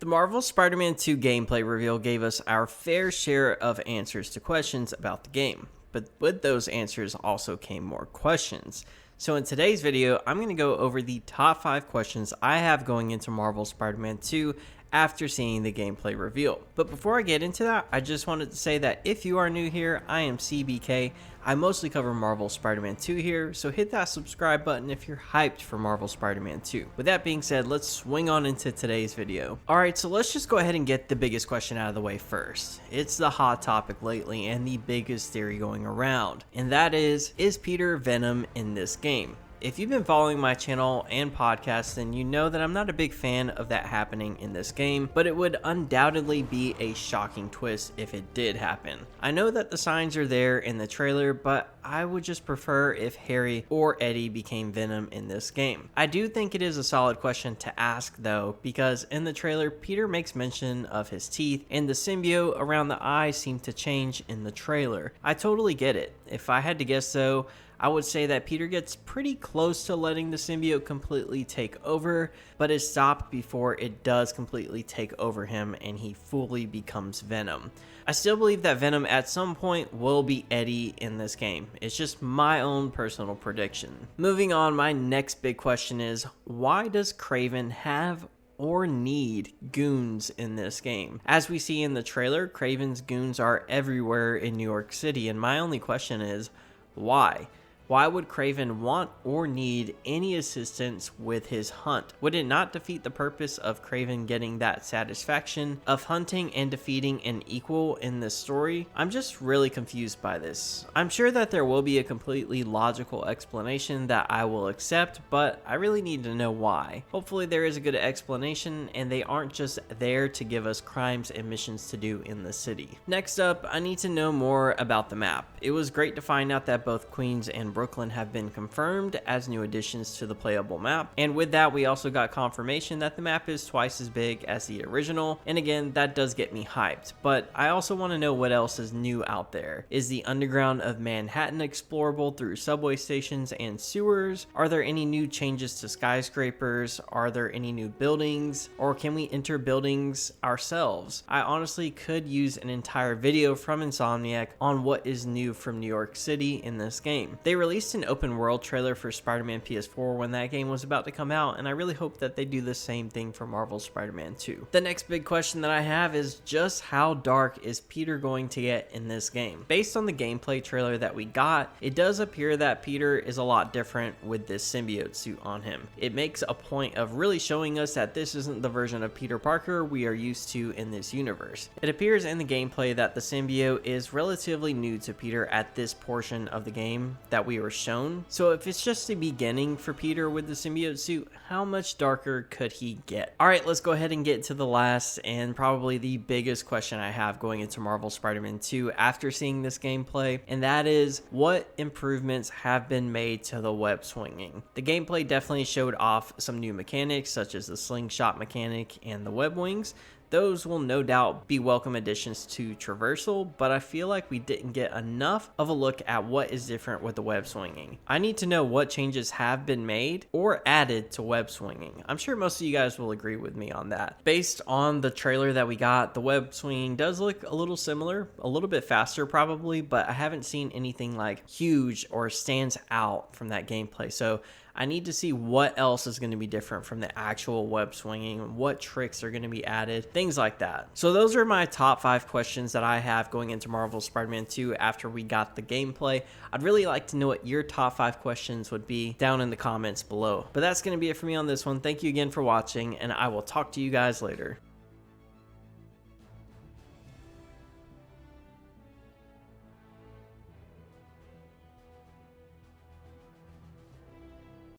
The Marvel Spider-Man 2 gameplay reveal gave us our fair share of answers to questions about the game, but with those answers also came more questions. So in today's video, I'm going to go over the top 5 questions I have going into Marvel Spider-Man 2 after seeing the gameplay reveal. But before I get into that, I just wanted to say that if you are new here, I am CBK. I mostly cover Marvel Spider-Man 2 here, so hit that subscribe button if you're hyped for Marvel Spider-Man 2. With that being said, let's swing on into today's video. Alright, so let's just go ahead and get the biggest question out of the way first. It's the hot topic lately and the biggest theory going around, and that is Peter Venom in this game? If you've been following my channel and podcast, then you know that I'm not a big fan of that happening in this game, but it would undoubtedly be a shocking twist if it did happen. I know that the signs are there in the trailer, but I would just prefer if Harry or Eddie became Venom in this game. I do think it is a solid question to ask though, because in the trailer, Peter makes mention of his teeth, and the symbiote around the eye seemed to change in the trailer. I totally get it. If I had to guess though, I would say that Peter gets pretty close to letting the symbiote completely take over, but is stopped before it does completely take over him and he fully becomes Venom. I still believe that Venom at some point will be Eddie in this game. It's just my own personal prediction. Moving on, my next big question is, why does Craven have or need goons in this game? As we see in the trailer, Craven's goons are everywhere in New York City, and my only question is, why? Why would Craven want or need any assistance with his hunt? Would it not defeat the purpose of Craven getting that satisfaction of hunting and defeating an equal in this story? I'm just really confused by this. I'm sure that there will be a completely logical explanation that I will accept, but I really need to know why. Hopefully there is a good explanation and they aren't just there to give us crimes and missions to do in the city. Next up, I need to know more about the map. It was great to find out that both Queens and Brooklyn have been confirmed as new additions to the playable map, and with that we also got confirmation that the map is twice as big as the original, and again that does get me hyped. But I also want to know what else is new out there. Is the underground of Manhattan explorable through subway stations and sewers? Are there any new changes to skyscrapers? Are there any new buildings, or can we enter buildings ourselves? I honestly could use an entire video from Insomniac on what is new from New York City in this game. They released an open world trailer for Spider-Man PS4 when that game was about to come out, and I really hope that they do the same thing for Marvel Spider-Man 2. The next big question that I have is just how dark is Peter going to get in this game? Based on the gameplay trailer that we got, it does appear that Peter is a lot different with this symbiote suit on him. It makes a point of really showing us that this isn't the version of Peter Parker we are used to in this universe. It appears in the gameplay that the symbiote is relatively new to Peter at this portion of the game that we were shown. So if it's just the beginning for Peter with the symbiote suit, how much darker could he get? Alright, let's go ahead and get to the last and probably the biggest question I have going into Marvel Spider-Man 2 after seeing this gameplay, and that is, what improvements have been made to the web swinging? The gameplay definitely showed off some new mechanics such as the slingshot mechanic and the web wings. Those will no doubt be welcome additions to traversal, but I feel like we didn't get enough of a look at what is different with the web swinging. I need to know what changes have been made or added to web swinging. I'm sure most of you guys will agree with me on that. Based on the trailer that we got, the web swinging does look a little similar, a little bit faster probably, but I haven't seen anything like huge or stands out from that gameplay. So I need to see what else is going to be different from the actual web swinging, what tricks are going to be added, things like that. So those are my top 5 questions that I have going into Marvel Spider-Man 2 after we got the gameplay. I'd really like to know what your top 5 questions would be down in the comments below. But that's going to be it for me on this one. Thank you again for watching, and I will talk to you guys later.